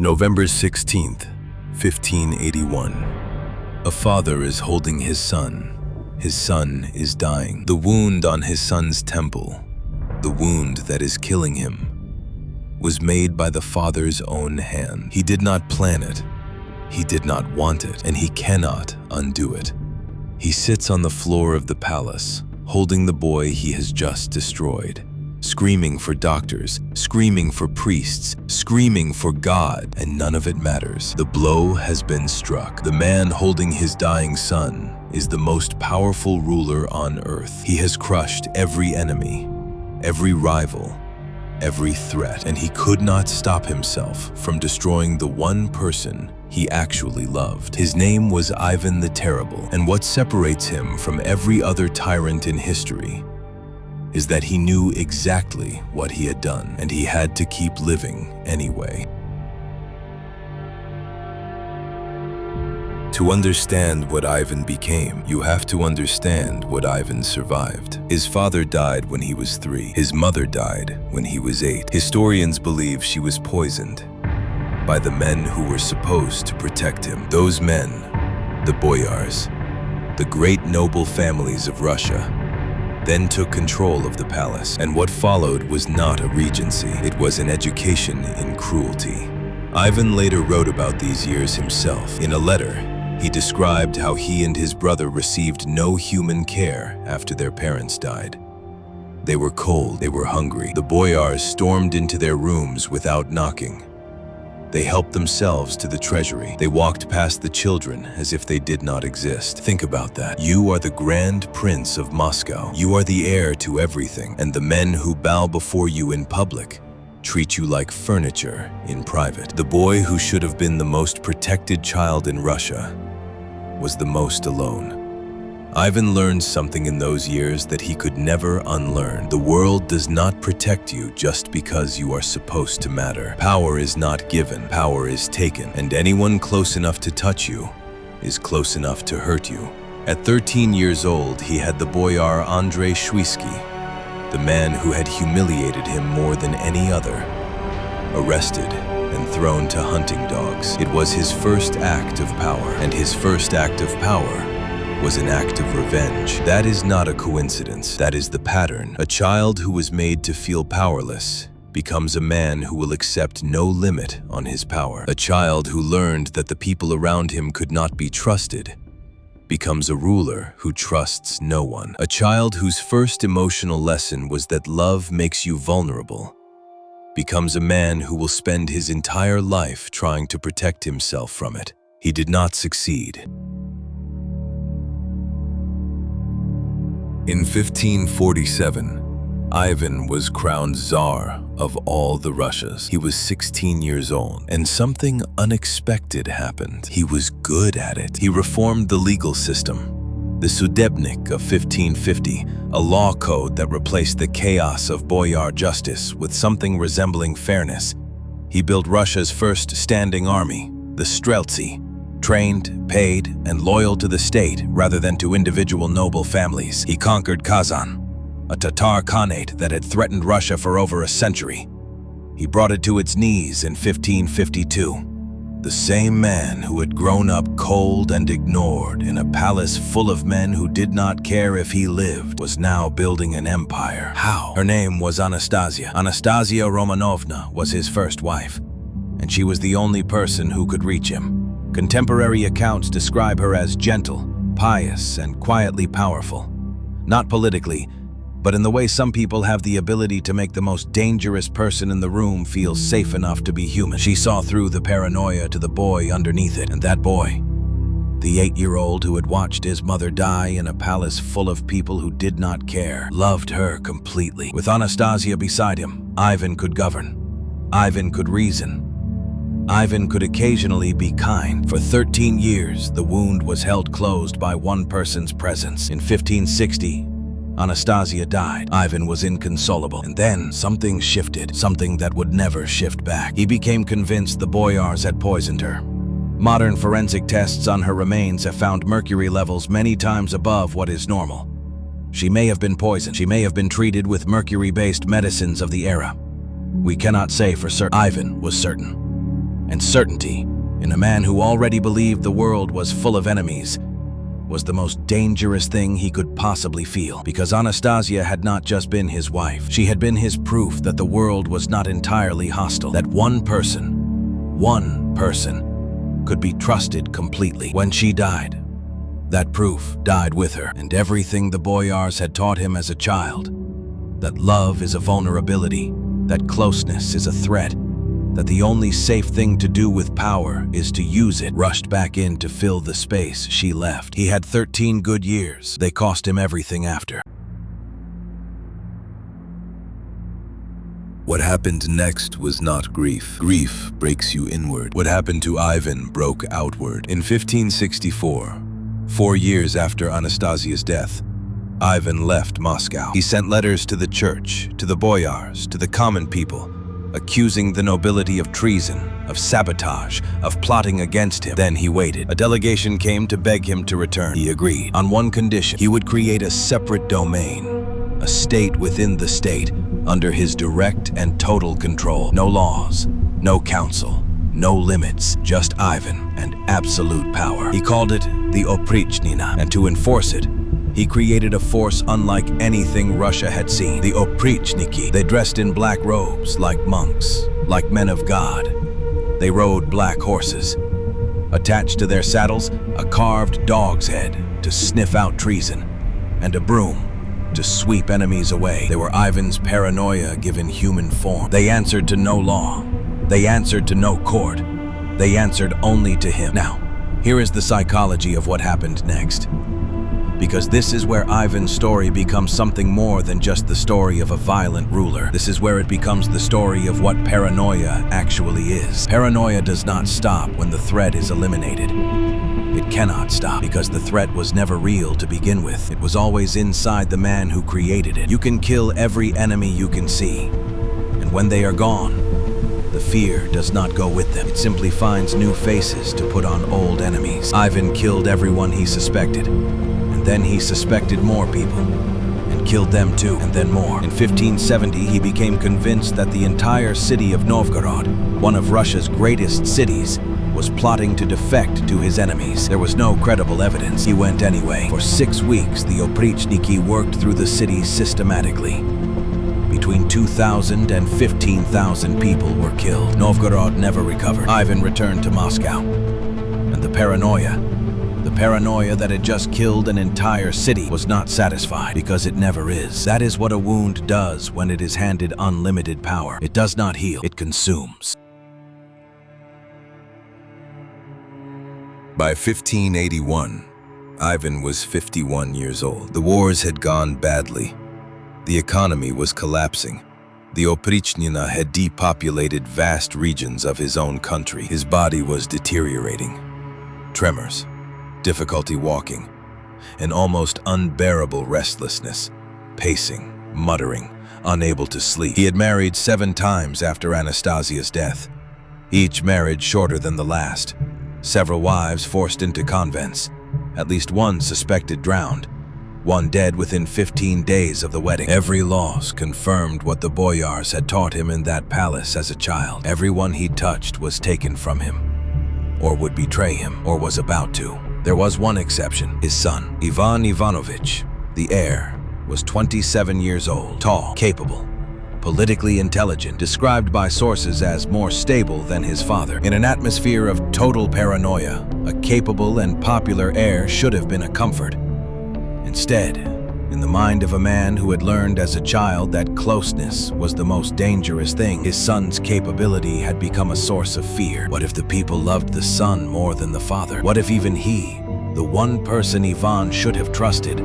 November 16th, 1581. A father is holding his son. His son is dying. The wound on his son's temple, the wound that is killing him, was made by the father's own hand. He did not plan it. He did not want it, and he cannot undo it. He sits on the floor of the palace, holding the boy he has just destroyed, screaming for doctors, screaming for priests, screaming for God, and none of it matters. The blow has been struck. The man holding his dying son is the most powerful ruler on earth. He has crushed every enemy, every rival, every threat, and he could not stop himself from destroying the one person he actually loved. His name was Ivan the Terrible, and what separates him from every other tyrant in history is that he knew exactly what he had done, and he had to keep living anyway. To understand what Ivan became, you have to understand what Ivan survived. His father died when he was 3. His mother died when he was 8. Historians believe she was poisoned by the men who were supposed to protect him. Those men, the Boyars, the great noble families of Russia, then took control of the palace, and what followed was not a regency. It was an education in cruelty. Ivan later wrote about these years himself. In a letter, he described how he and his brother received no human care after their parents died. They were cold, they were hungry. The Boyars stormed into their rooms without knocking. They helped themselves to the treasury. They walked past the children as if they did not exist. Think about that. You are the Grand Prince of Moscow. You are the heir to everything, and the men who bow before you in public treat you like furniture in private. The boy who should have been the most protected child in Russia was the most alone. Ivan learned something in those years that he could never unlearn. The world does not protect you just because you are supposed to matter. Power is not given, power is taken, and anyone close enough to touch you is close enough to hurt you. At 13 years old, he had the boyar Andrei Shwisky, the man who had humiliated him more than any other, arrested and thrown to hunting dogs. It was his first act of power, and his first act of power was an act of revenge. That is not a coincidence. That is the pattern. A child who was made to feel powerless becomes a man who will accept no limit on his power. A child who learned that the people around him could not be trusted becomes a ruler who trusts no one. A child whose first emotional lesson was that love makes you vulnerable becomes a man who will spend his entire life trying to protect himself from it. He did not succeed. In 1547, Ivan was crowned Tsar of all the Russias. He was 16 years old, and something unexpected happened. He was good at it. He reformed the legal system. The Sudebnik of 1550, a law code that replaced the chaos of boyar justice with something resembling fairness. He built Russia's first standing army, the Streltsy, trained, paid, and loyal to the state rather than to individual noble families. He conquered Kazan, a Tatar Khanate that had threatened Russia for over a century. He brought it to its knees in 1552. The same man who had grown up cold and ignored in a palace full of men who did not care if he lived was now building an empire. How? Her name was Anastasia. Anastasia Romanovna was his first wife, and she was the only person who could reach him. Contemporary accounts describe her as gentle, pious, and quietly powerful. Not politically, but in the way some people have the ability to make the most dangerous person in the room feel safe enough to be human. She saw through the paranoia to the boy underneath it, and that boy, the 8-year-old who had watched his mother die in a palace full of people who did not care, loved her completely. With Anastasia beside him, Ivan could govern. Ivan could reason. Ivan could occasionally be kind. For 13 years, the wound was held closed by one person's presence. In 1560, Anastasia died. Ivan was inconsolable. And then something shifted, something that would never shift back. He became convinced the Boyars had poisoned her. Modern forensic tests on her remains have found mercury levels many times above what is normal. She may have been poisoned. She may have been treated with mercury-based medicines of the era. We cannot say for certain. Ivan was certain. and certainty in a man who already believed the world was full of enemies was the most dangerous thing he could possibly feel. Because Anastasia had not just been his wife, she had been his proof that the world was not entirely hostile, that one person could be trusted completely. When she died, that proof died with her, and everything the Boyars had taught him as a child, that love is a vulnerability, that closeness is a threat, that the only safe thing to do with power is to use it, rushed back in to fill the space she left. He had 13 good years. They cost him everything after. What happened next was not grief. Grief breaks you inward. What happened to Ivan broke outward. In 1564, 4 years after Anastasia's death, Ivan left Moscow. He sent letters to the church, to the boyars, to the common people, accusing the nobility of treason, of sabotage, of plotting against him. Then he waited. A delegation came to beg him to return. He agreed, on one condition. He would create a separate domain, a state within the state, under his direct and total control. No laws, no council, no limits, just Ivan and absolute power. He called it the Oprichnina, and to enforce it, he created a force unlike anything Russia had seen. The Oprichniki. They dressed in black robes, like monks, like men of God. They rode black horses. Attached to their saddles, a carved dog's head to sniff out treason, and a broom to sweep enemies away. They were Ivan's paranoia given human form. They answered to no law. They answered to no court. They answered only to him. Now, here is the psychology of what happened next. Because this is where Ivan's story becomes something more than just the story of a violent ruler. This is where it becomes the story of what paranoia actually is. Paranoia does not stop when the threat is eliminated. It cannot stop because the threat was never real to begin with. It was always inside the man who created it. You can kill every enemy you can see, and when they are gone, the fear does not go with them. It simply finds new faces to put on old enemies. Ivan killed everyone he suspected. Then he suspected more people, and killed them too, and then more. In 1570, he became convinced that the entire city of Novgorod, one of Russia's greatest cities, was plotting to defect to his enemies. There was no credible evidence. He went anyway. For 6 weeks, the Oprichniki worked through the city systematically. Between 2,000 and 15,000 people were killed. Novgorod never recovered. Ivan returned to Moscow, and the paranoia that had just killed an entire city was not satisfied, because it never is. That is what a wound does when it is handed unlimited power. It does not heal, it consumes. By 1581, Ivan was 51 years old. The wars had gone badly. The economy was collapsing. The Oprichnina had depopulated vast regions of his own country. His body was deteriorating. Tremors, difficulty walking, an almost unbearable restlessness, pacing, muttering, unable to sleep. He had married 7 times after Anastasia's death, each marriage shorter than the last. Several wives forced into convents, at least one suspected drowned, one dead within 15 days of the wedding. Every loss confirmed what the Boyars had taught him in that palace as a child. Everyone he touched was taken from him, or would betray him, or was about to. There was one exception. His son, Ivan Ivanovich, the heir, was 27 years old, tall, capable, politically intelligent, described by sources as more stable than his father. In an atmosphere of total paranoia, a capable and popular heir should have been a comfort. Instead, in the mind of a man who had learned as a child that closeness was the most dangerous thing, his son's capability had become a source of fear. What if the people loved the son more than the father? What if even he, the one person Ivan should have trusted,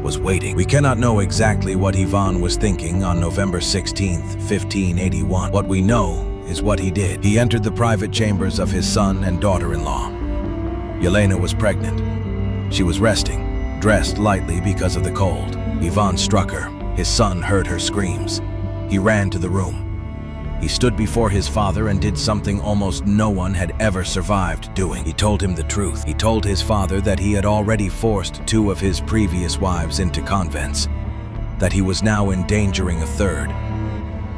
was waiting? We cannot know exactly what Ivan was thinking on November 16th, 1581. What we know is what he did. He entered the private chambers of his son and daughter-in-law. Yelena was pregnant. She was resting, dressed lightly because of the cold. Ivan struck her. His son heard her screams. He ran to the room. He stood before his father and did something almost no one had ever survived doing. He told him the truth. He told his father that he had already forced 2 of his previous wives into convents, that he was now endangering a third,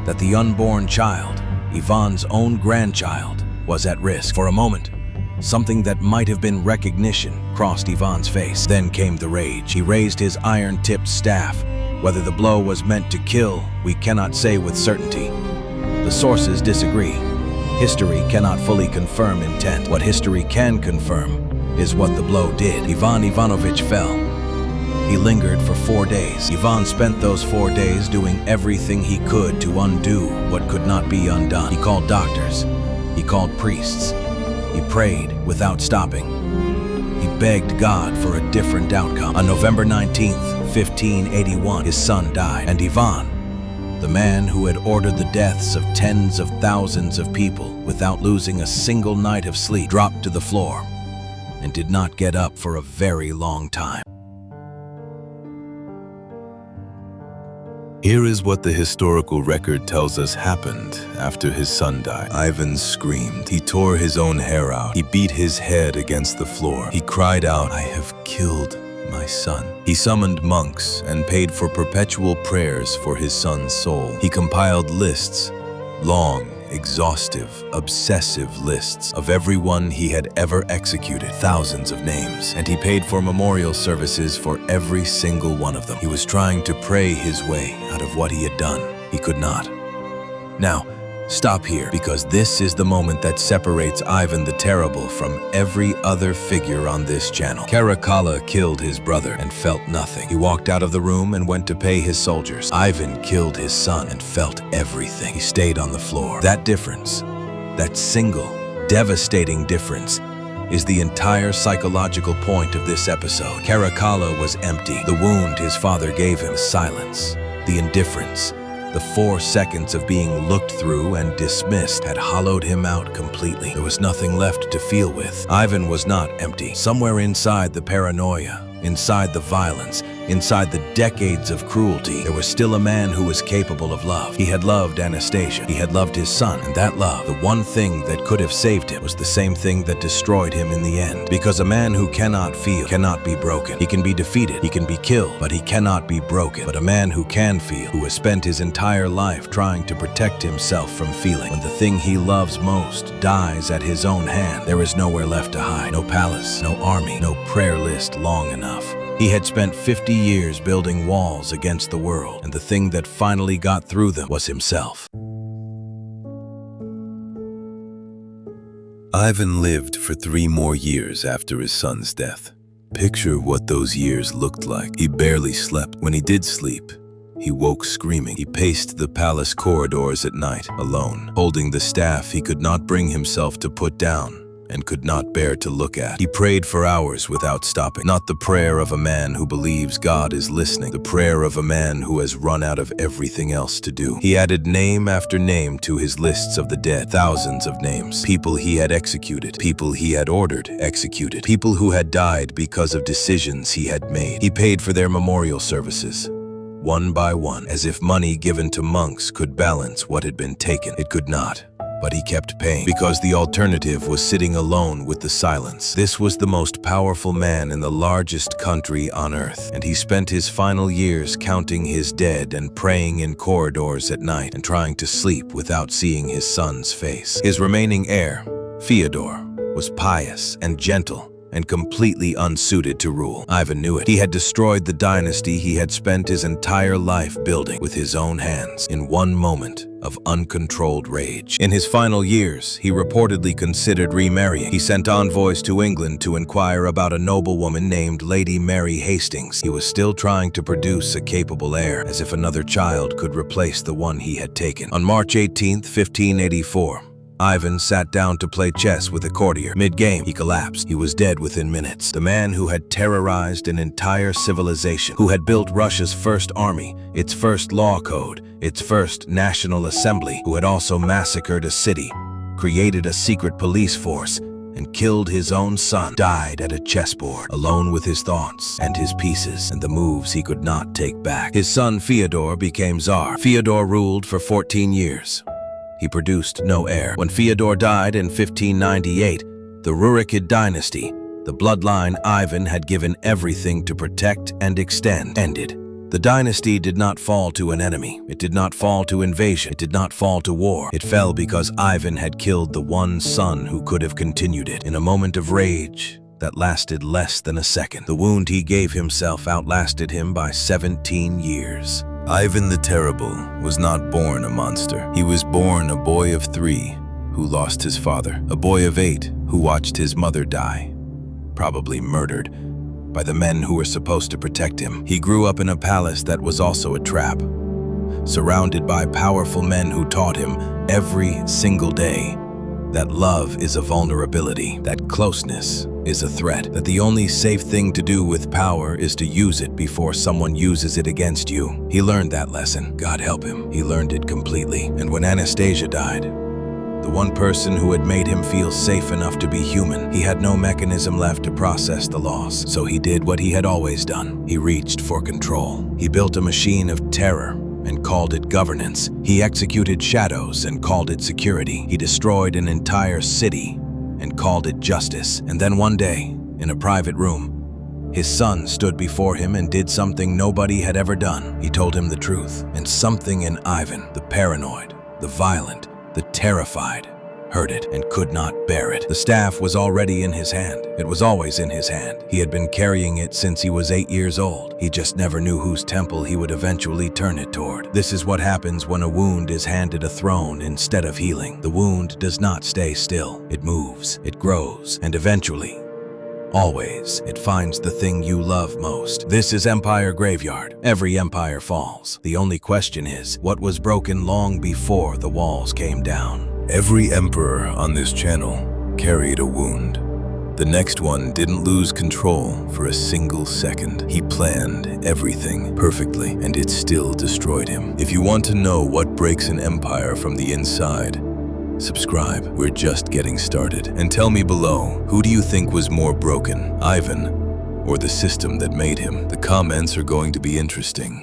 that the unborn child, Ivan's own grandchild, was at risk. For a moment, something that might have been recognition crossed Ivan's face. Then came the rage. He raised his iron-tipped staff. Whether the blow was meant to kill, we cannot say with certainty. The sources disagree. History cannot fully confirm intent. What history can confirm is what the blow did. Ivan Ivanovich fell. He lingered for 4 days. Ivan spent those 4 days doing everything he could to undo what could not be undone. He called doctors. He called priests. He prayed without stopping. He begged God for a different outcome. On November 19th, 1581, his son died, and Ivan, the man who had ordered the deaths of tens of thousands of people without losing a single night of sleep, dropped to the floor and did not get up for a very long time. Here is what the historical record tells us happened after his son died. Ivan screamed. He tore his own hair out. He beat his head against the floor. He cried out, "I have killed my son." He summoned monks and paid for perpetual prayers for his son's soul. He compiled lists, long, exhaustive, obsessive lists of everyone he had ever executed, thousands of names, and he paid for memorial services for every single one of them. He was trying to pray his way out of what he had done. He could not. Now, stop here, because this is the moment that separates Ivan the Terrible from every other figure on this channel. Caracalla killed his brother and felt nothing. He walked out of the room and went to pay his soldiers. Ivan killed his son and felt everything. He stayed on the floor. That difference, that single, devastating difference, is the entire psychological point of this episode. Caracalla was empty. The wound his father gave him, the silence, the indifference, the 4 seconds of being looked through and dismissed had hollowed him out completely. There was nothing left to feel with. Ivan was not empty. Somewhere inside the paranoia, inside the violence, inside the decades of cruelty, there was still a man who was capable of love. He had loved Anastasia. He had loved his son, and that love, the one thing that could have saved him, was the same thing that destroyed him in the end. Because a man who cannot feel cannot be broken. He can be defeated, he can be killed, but he cannot be broken. But a man who can feel, who has spent his entire life trying to protect himself from feeling, when the thing he loves most dies at his own hand, there is nowhere left to hide. No palace, no army, no prayer list long enough. He had spent 50 years building walls against the world, and the thing that finally got through them was himself. Ivan lived for 3 more years after his son's death. Picture what those years looked like. He barely slept. When he did sleep, he woke screaming. He paced the palace corridors at night, alone, holding the staff he could not bring himself to put down and could not bear to look at. He prayed for hours without stopping. Not the prayer of a man who believes God is listening, the prayer of a man who has run out of everything else to do. He added name after name to his lists of the dead, thousands of names. People he had executed, people he had ordered executed, people who had died because of decisions he had made. He paid for their memorial services, one by one, as if money given to monks could balance what had been taken. It could not. But he kept paying, because the alternative was sitting alone with the silence. This was the most powerful man in the largest country on earth, and he spent his final years counting his dead and praying in corridors at night and trying to sleep without seeing his son's face. His remaining heir, Fyodor, was pious and gentle and completely unsuited to rule. Ivan knew it. He had destroyed the dynasty he had spent his entire life building with his own hands in one moment of uncontrolled rage. In his final years, he reportedly considered remarrying. He sent envoys to England to inquire about a noblewoman named Lady Mary Hastings. He was still trying to produce a capable heir, as if another child could replace the one he had taken. On March 18th, 1584, Ivan sat down to play chess with a courtier. Mid-game, he collapsed. He was dead within minutes. The man who had terrorized an entire civilization, who had built Russia's first army, its first law code, its first national assembly, who had also massacred a city, created a secret police force, and killed his own son, died at a chessboard, alone with his thoughts and his pieces and the moves he could not take back. His son Fyodor became Tsar. Fyodor ruled for 14 years. He produced no heir. When Fyodor died in 1598, the Rurikid dynasty, the bloodline Ivan had given everything to protect and extend, ended. The dynasty did not fall to an enemy. It did not fall to invasion. It did not fall to war. It fell because Ivan had killed the one son who could have continued it. In a moment of rage that lasted less than a second, the wound he gave himself outlasted him by 17 years. Ivan the Terrible was not born a monster. He was born a boy of 3 who lost his father, a boy of 8 who watched his mother die, probably murdered by the men who were supposed to protect him. He grew up in a palace that was also a trap, surrounded by powerful men who taught him every single day that love is a vulnerability, that closeness is a threat, that the only safe thing to do with power is to use it before someone uses it against you. He learned that lesson. God help him. He learned it completely. And when Anastasia died, the one person who had made him feel safe enough to be human, he had no mechanism left to process the loss. So he did what he had always done. He reached for control. He built a machine of terror and called it governance. He executed shadows and called it security. He destroyed an entire city and called it justice. And then one day, in a private room, his son stood before him and did something nobody had ever done. He told him the truth, and something in Ivan, the paranoid, the violent, the terrified, heard it and could not bear it. The staff was already in his hand. It was always in his hand. He had been carrying it since he was 8 years old. He just never knew whose temple he would eventually turn it toward. This is what happens when a wound is handed a throne instead of healing. The wound does not stay still. It moves, it grows, and eventually, always, it finds the thing you love most. This is EmpireGraveyard. Every empire falls. The only question is, what was broken long before the walls came down? Every emperor on this channel carried a wound. The next one didn't lose control for a single second. He planned everything perfectly, and it still destroyed him. If you want to know what breaks an empire from the inside, subscribe. We're just getting started. And tell me below, who do you think was more broken, Ivan or the system that made him? The comments are going to be interesting.